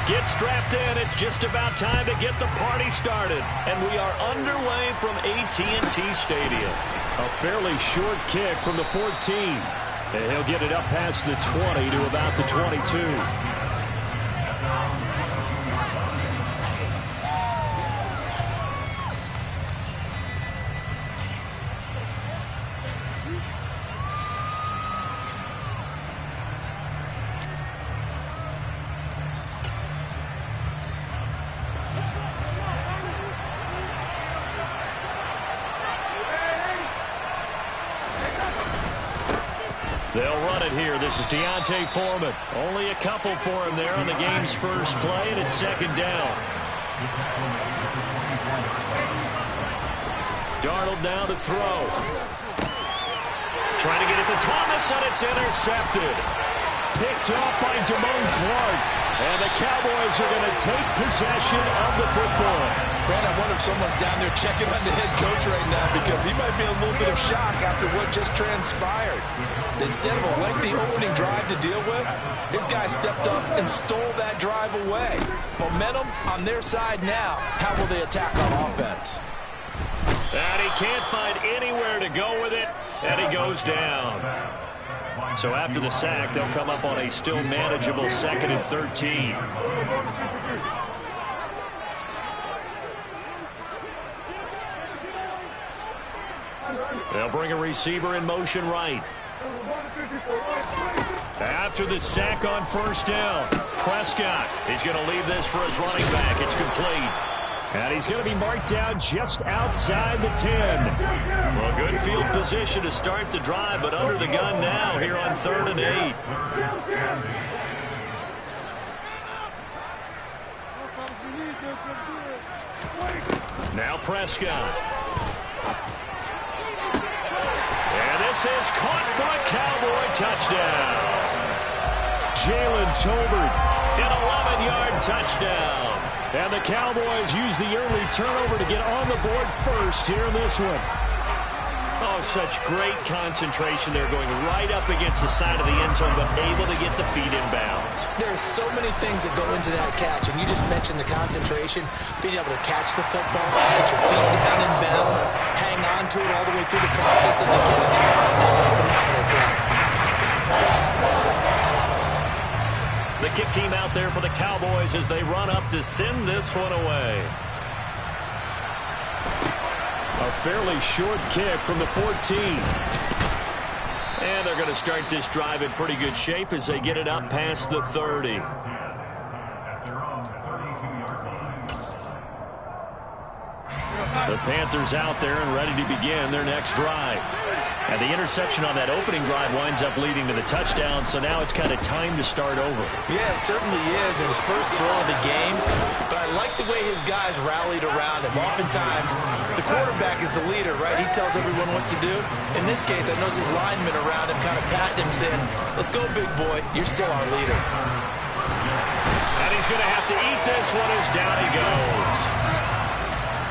Get strapped in. It's just about time to get the party started. And we are underway from AT&T Stadium. A fairly short kick from the 14. And he'll get it up past the 20 to about the 22. They'll run it here. This is Deontay Foreman. Only a couple for him there on the game's first play, and it's second down. Darnold now to throw. Trying to get it to Thomas, and it's intercepted. Picked off by Damone Clark. And the Cowboys are going to take possession of the football. Brad, I wonder if someone's down there checking on the head coach right now because he might be in a little bit of shock after what just transpired. Instead of a lengthy opening drive to deal with, his guy stepped up and stole that drive away. Momentum on their side now. How will they attack on offense? And he can't find anywhere to go with it, and he goes down. So after the sack, they'll come up on a still manageable 2nd and 13. They'll bring a receiver in motion right. After the sack on first down, Prescott is going to leave this for his running back. It's complete. And he's going to be marked down just outside the 10. Well, good field position to start the drive, but under the gun now here on 3rd and 8. Now Prescott. And this is caught for a Cowboy touchdown. Jalen Tolbert, an 11-yard touchdown. And the Cowboys use the early turnover to get on the board first here in this one. Oh, such great concentration. They're going right up against the side of the end zone, but able to get the feet in bounds. There's so many things that go into that catch, and you just mentioned the concentration, being able to catch the football, get your feet down in bounds, hang on to it all the way through the process of the catch. That was a phenomenal play. The kick team out there for the Cowboys as they run up to send this one away. A fairly short kick from the 14. And they're going to start this drive in pretty good shape as they get it up past the 30. The Panthers out there and ready to begin their next drive. And the interception on that opening drive winds up leading to the touchdown, so now it's kind of time to start over. Yeah, it certainly is, in his first throw of the game. But I like the way his guys rallied around him. Oftentimes, the quarterback is the leader, right? He tells everyone what to do. In this case, I noticed his linemen around him kind of patting him, saying, "Let's go, big boy. You're still our leader." And he's going to have to eat this one as down he goes.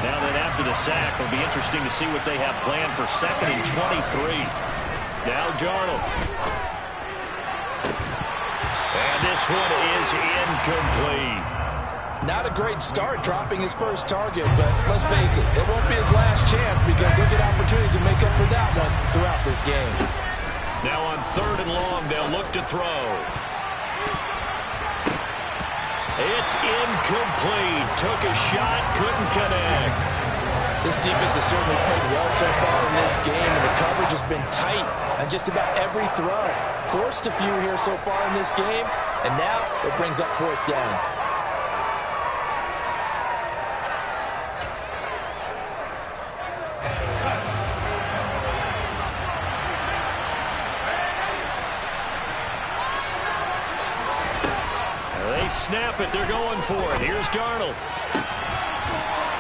Now then, after the sack, it'll be interesting to see what they have planned for 2nd and 23. Now Darnold. And this one is incomplete. Not a great start dropping his first target, but let's face it, it won't be his last chance because he'll get opportunities to make up for that one throughout this game. Now on 3rd and long, they'll look to throw. It's incomplete. Took a shot, couldn't connect. This defense has certainly played well so far in this game, and the coverage has been tight on just about every throw. Forced a few here so far in this game, and now it brings up 4th down. Snap it. They're going for it. Here's Darnold.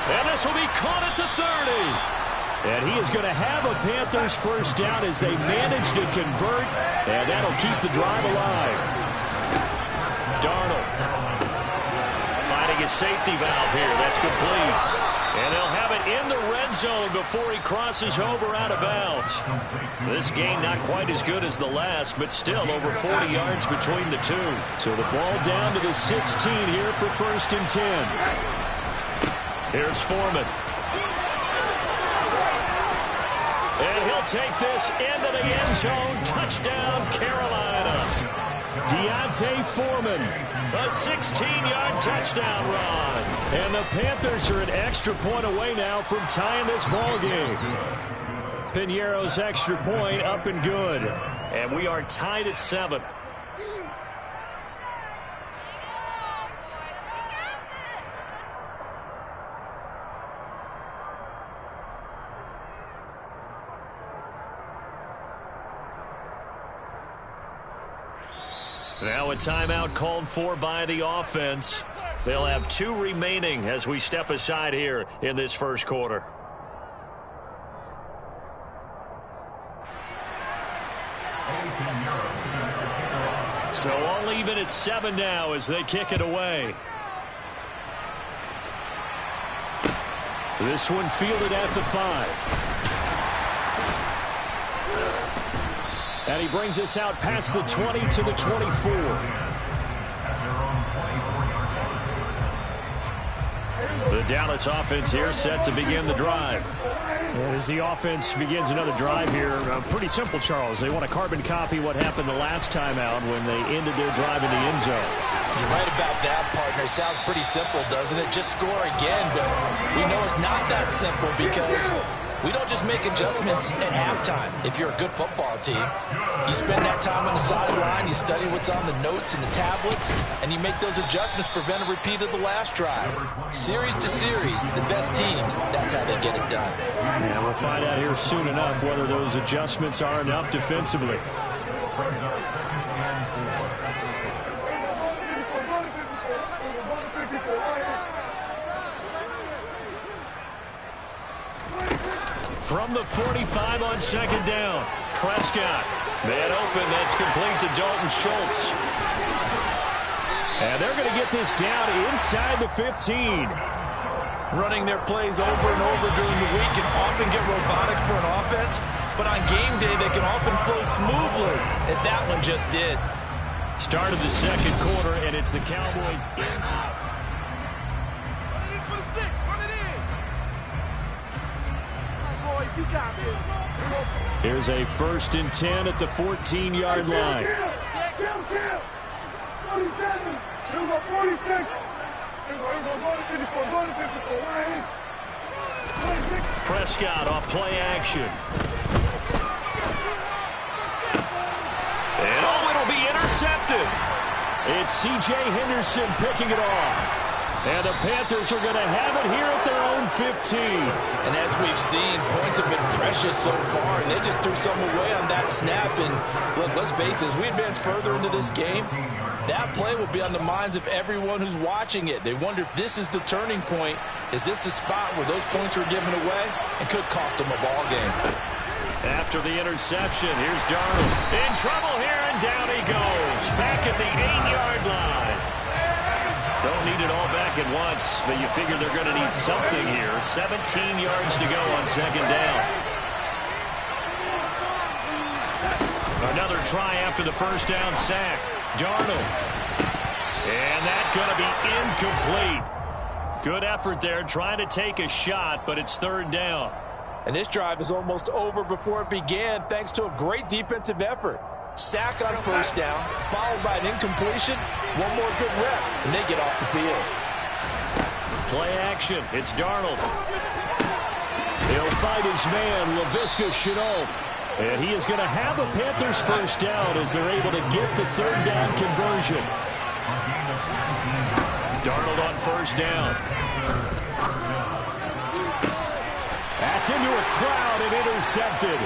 And this will be caught at the 30. And he is going to have a Panthers first down as they manage to convert. And that'll keep the drive alive. Darnold finding his safety valve here. That's complete. And they'll have it in the red zone before he crosses over out of bounds. This game not quite as good as the last, but still over 40 yards between the two. So the ball down to the 16 here for 1st and 10. Here's Foreman. And he'll take this into the end zone. Touchdown, Carolina. Deontay Foreman, a 16-yard touchdown run. And the Panthers are an extra point away now from tying this ball game. Piñeiro's extra point up and good. And we are tied at 7. Now a timeout called for by the offense. They'll have 2 remaining as we step aside here in this first quarter. So all even at 7 now as they kick it away. This one fielded at the 5. And he brings us out past the 20 to the 24. The Dallas offense here set to begin the drive. As the offense begins another drive here, pretty simple, Charles. They want to carbon copy what happened the last time out when they ended their drive in the end zone. You're right about that, partner. Sounds pretty simple, doesn't it? Just score again, but we know it's not that simple because we don't just make adjustments at halftime. If you're a good football team, you spend that time on the sideline, you study what's on the notes and the tablets, and you make those adjustments, prevent a repeat of the last drive. Series to series, the best teams, that's how they get it done. Yeah, we'll find out here soon enough whether those adjustments are enough defensively. From the 45 on 2nd down, Prescott. Man open, that's complete to Dalton Schultz. And they're going to get this down inside the 15. Running their plays over and over during the week can often get robotic for an offense, but on game day they can often flow smoothly, as that one just did. Start of the second quarter, and it's the Cowboys in. Here's a 1st and 10 at the 14-yard line. Prescott off play action. And it'll be intercepted. It's C.J. Henderson picking it off. And the Panthers are going to have it here at their own 15. And as we've seen, points have been precious so far, and they just threw some away on that snap. And look, let's face it, as we advance further into this game, that play will be on the minds of everyone who's watching it. They wonder if this is the turning point. Is this the spot where those points were given away and could cost them a ball game? After the interception, here's Darnold. In trouble here, and down he goes. Back at the 8-yard line. Don't need it all back at once, but you figure they're going to need something here. 17 yards to go on 2nd down. Another try after the 1st down sack. Darnold. And that's going to be incomplete. Good effort there, trying to take a shot, but it's 3rd down. And this drive is almost over before it began, thanks to a great defensive effort. Sack on 1st down, followed by an incompletion. One more good rep, and they get off the field. Play action. It's Darnold. He'll fight his man, Laviska Shenault. And he is going to have a Panthers 1st down as they're able to get the 3rd down conversion. Darnold on 1st down. That's into a crowd and intercepted.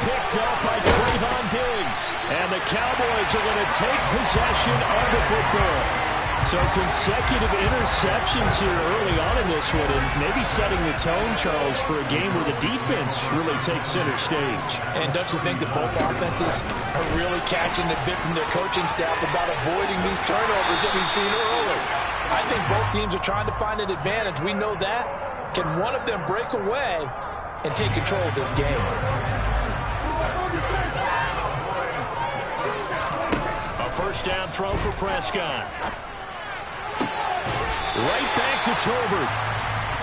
Picked up by Trayvon Diggs. And the Cowboys are going to take possession of the football. So consecutive interceptions here early on in this one, and maybe setting the tone, Charles, for a game where the defense really takes center stage. And don't you think that both offenses are really catching the bit from their coaching staff about avoiding these turnovers that we've seen early? I think both teams are trying to find an advantage. We know that. Can one of them break away and take control of this game? A first down throw for Prescott. Right back to Tolbert.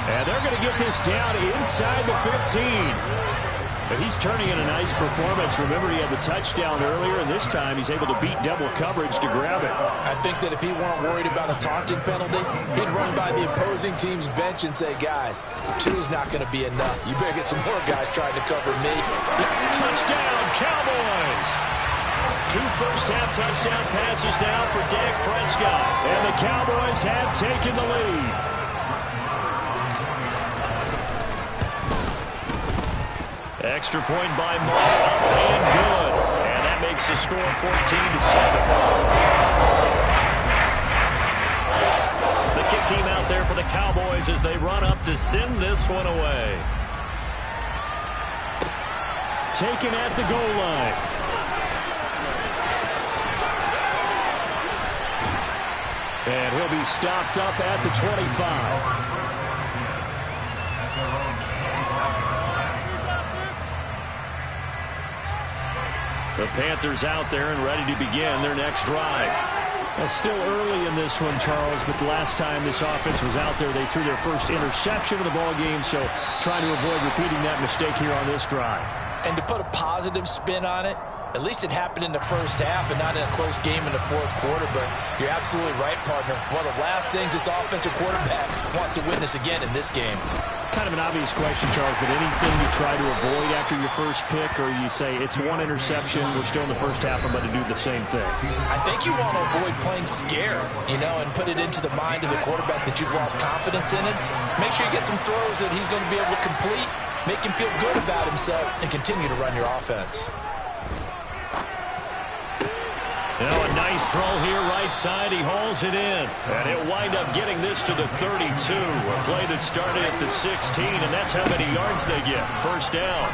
And they're going to get this down inside the 15. But he's turning in a nice performance. Remember, he had the touchdown earlier, and this time he's able to beat double coverage to grab it. I think that if he weren't worried about a taunting penalty, he'd run by the opposing team's bench and say, guys, 2 is not going to be enough. You better get some more guys trying to cover me. Touchdown, Cowboys! 2 first-half touchdown passes now for Dak Prescott. And the Cowboys have taken the lead. Extra point by Moore, up and good. And that makes the score 14-7. The kick team out there for the Cowboys as they run up to send this one away. Taken at the goal line. And he'll be stopped up at the 25. The Panthers out there and ready to begin their next drive. It's still early in this one, Charles, but the last time this offense was out there, they threw their first interception of the ball game, so trying to avoid repeating that mistake here on this drive. And to put a positive spin on it, at least it happened in the first half and not in a close game in the fourth quarter, but you're absolutely right, partner. One of the last things this offensive quarterback wants to witness again in this game. Kind of an obvious question, Charles, but anything you try to avoid after your first pick, or you say it's 1 interception, we're still in the first half, I'm about to do the same thing? I think you want to avoid playing scared, and put it into the mind of the quarterback that you've lost confidence in it. Make sure you get some throws that he's going to be able to complete, make him feel good about himself, and continue to run your offense. Now a nice throw here right side. He hauls it in. And he'll wind up getting this to the 32. A play that started at the 16, and that's how many yards they get. First down.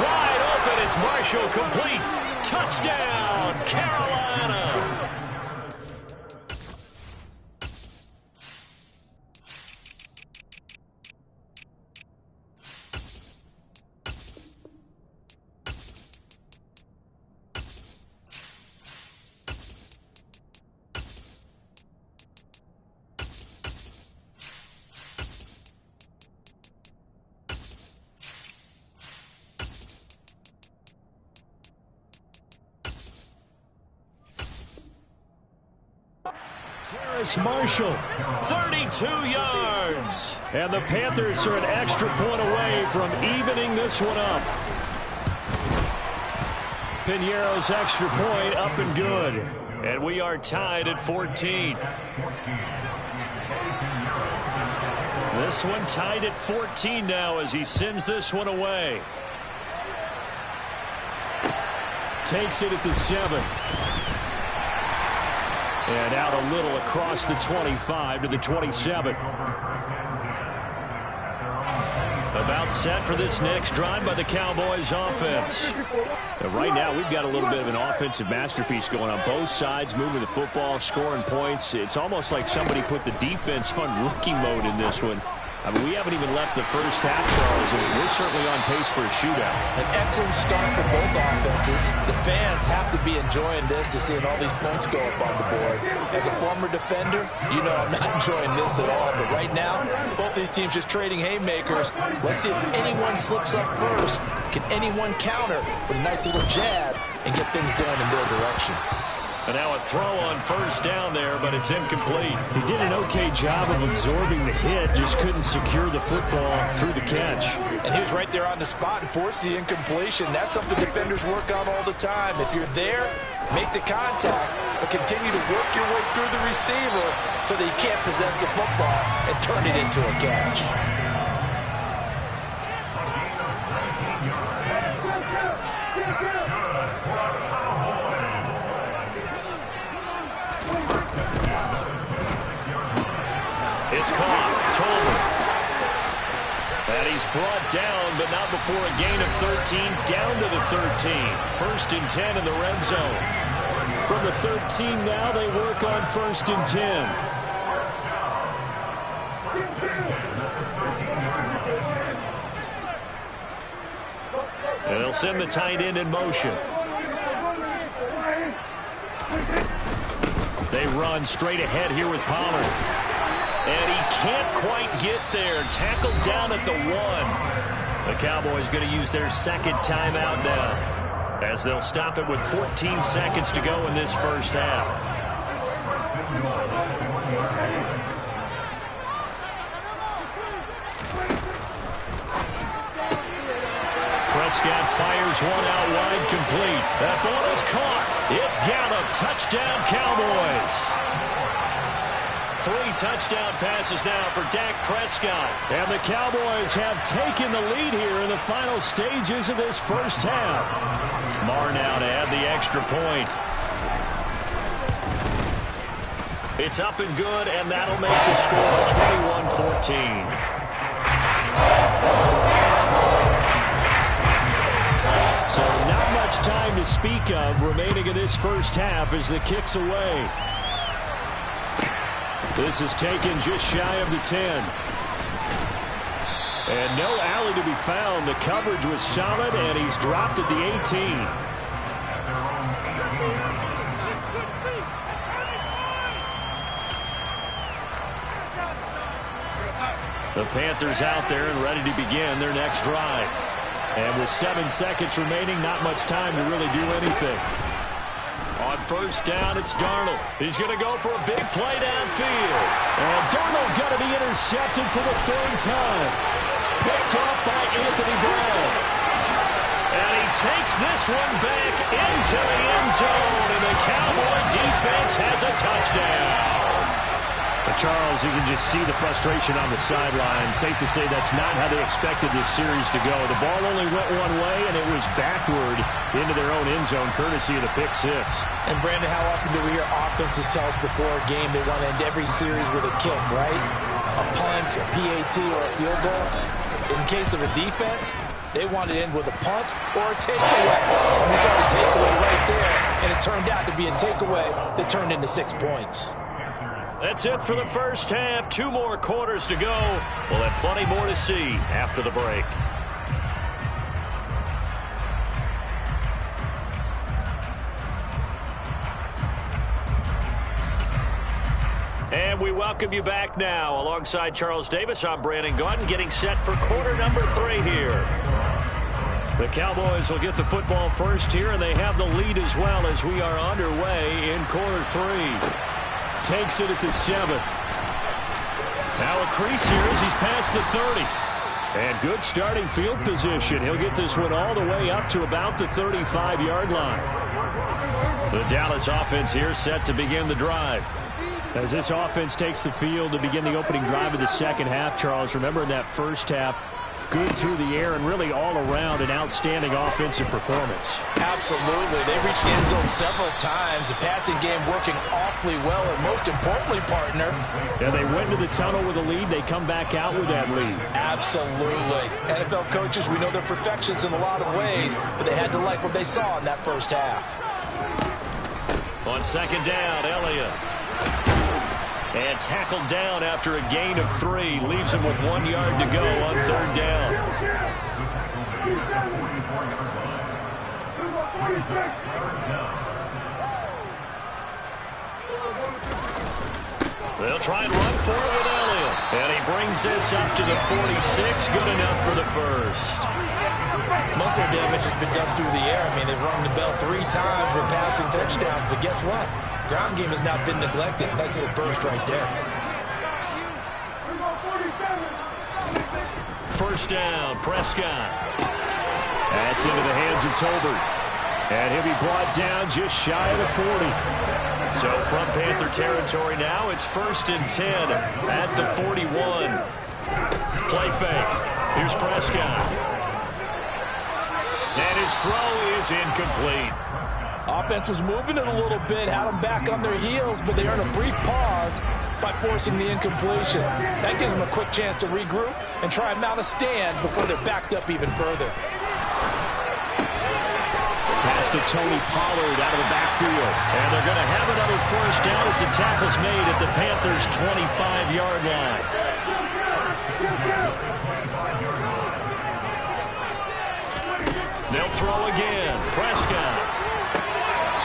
Wide open. It's Marshall complete. Touchdown, Carolina. Marshall, 32 yards. And the Panthers are an extra point away from evening this one up. Piñeiro's extra point up and good. And we are tied at 14. This one tied at 14 now as he sends this one away. Takes it at the 7. And out a little across the 25 to the 27. About set for this next drive by the Cowboys offense. And right now we've got a little bit of an offensive masterpiece going on both sides, moving the football, scoring points. It's almost like somebody put the defense on rookie mode in this one. I mean, we haven't even left the first half, Charles, and we're certainly on pace for a shootout. An excellent start for both offenses. The fans have to be enjoying this to seeing all these points go up on the board. As a former defender, I'm not enjoying this at all. But right now, both these teams just trading haymakers. Let's see if anyone slips up first. Can anyone counter with a nice little jab and get things going in their direction? And now a throw on first down there, but it's incomplete. He did an okay job of absorbing the hit, just couldn't secure the football through the catch. And he was right there on the spot and forced the incompletion. That's something defenders work on all the time. If you're there, make the contact, but continue to work your way through the receiver so that you can't possess the football and turn it into a catch. It's caught. Tolbert. And he's brought down, but not before a gain of 13, down to the 13. First and 10 in the red zone. From the 13 now, they work on first and 10. They'll send the tight end in motion. They run straight ahead here with Pollard. And he can't quite get there. Tackled down at the 1. The Cowboys going to use their second timeout now, as they'll stop it with 14 seconds to go in this first half. Prescott fires one out wide, complete. That ball is caught. It's Gallup. Touchdown, Cowboys. 3 touchdown passes now for Dak Prescott. And the Cowboys have taken the lead here in the final stages of this first half. Marr now to add the extra point. It's up and good, and that'll make the score 21-14. So not much time to speak of remaining in this first half as the kick's away. This is taken just shy of the 10. And no alley to be found. The coverage was solid, and he's dropped at the 18. The Panthers out there and ready to begin their next drive. And with 7 seconds remaining, not much time to really do anything. On first down, it's Darnold. He's going to go for a big play downfield. And Darnold going to be intercepted for the 3rd time. Picked off by Anthony Brown. And he takes this one back into the end zone. And the Cowboy defense has a touchdown. Charles, you can just see the frustration on the sideline. Safe to say that's not how they expected this series to go. The ball only went one way, and it was backward into their own end zone, courtesy of the pick 6. And, Brandon, how often do we hear offenses tell us before a game they want to end every series with a kick, right? A punt, a PAT, or a field goal. In case of a defense, they want to end with a punt or a takeaway. And we saw the takeaway right there, and it turned out to be a takeaway that turned into 6 points. That's it for the first half. 2 more quarters to go. We'll have plenty more to see after the break. And we welcome you back now. Alongside Charles Davis, I'm Brandon Gaudin, getting set for quarter number 3 here. The Cowboys will get the football first here, and they have the lead as well as we are underway in quarter 3. Takes it at the 7. Now a crease here as he's past the 30. And good starting field position. He'll get this one all the way up to about the 35-yard line. The Dallas offense here set to begin the drive. As this offense takes the field to begin the opening drive of the second half, Charles, remember in that first half, good through the air and really all around an outstanding offensive performance. Absolutely. They reached the end zone several times. The passing game working awfully well, and most importantly, partner. And they went to the tunnel with a lead. They come back out with that lead. Absolutely. NFL coaches, we know they're perfectionists in a lot of ways, but they had to like what they saw in that first half. On second down, Elliott. And tackled down after a gain of 3. Leaves him with 1 yard to go on third down. They'll try and run for it with Elliott. And he brings this up to the 46. Good enough for the first. Muscle damage has been done through the air. I mean, they've rung the bell 3 times with passing touchdowns, but guess what? Ground game has not been neglected. Nice little burst right there. First down, Prescott. That's into the hands of Tolbert. And he'll be brought down just shy of the 40. So from Panther territory now, it's 1st and 10 at the 41. Play fake. Here's Prescott. And his throw is incomplete. Offense was moving it a little bit, had them back on their heels, but they earned a brief pause by forcing the incompletion. That gives them a quick chance to regroup and try and mount a stand before they're backed up even further. Pass to Tony Pollard out of the backfield. And they're going to have another first down as the tackle's made at the Panthers' 25-yard line. They'll throw again. Prescott.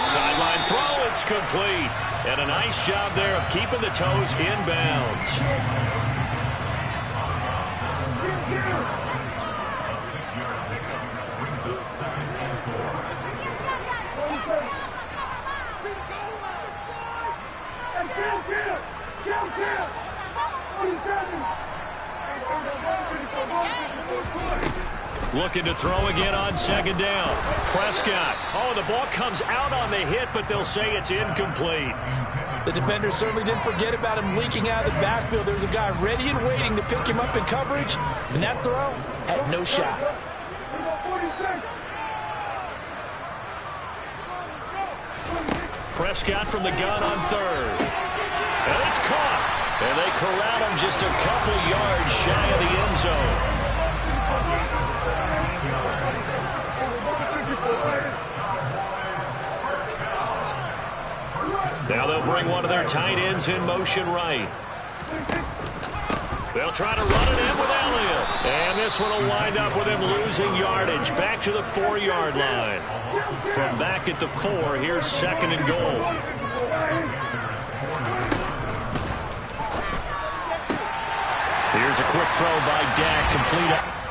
Sideline throw. It's complete. And a nice job there of keeping the toes in bounds. Looking to throw again on second down. Prescott. Oh, the ball comes out on the hit, but they'll say it's incomplete. The defender certainly didn't forget about him leaking out of the backfield. There was a guy ready and waiting to pick him up in coverage, and that throw had no shot. Prescott from the gun on third. And it's caught. And they corral him just a couple yards shy of the end zone. Now they'll bring one of their tight ends in motion right. They'll try to run it in with Elliott. And this one will wind up with him losing yardage. Back to the 4-yard line. From back at the 4, here's second and goal. Here's a quick throw by Dak, complete.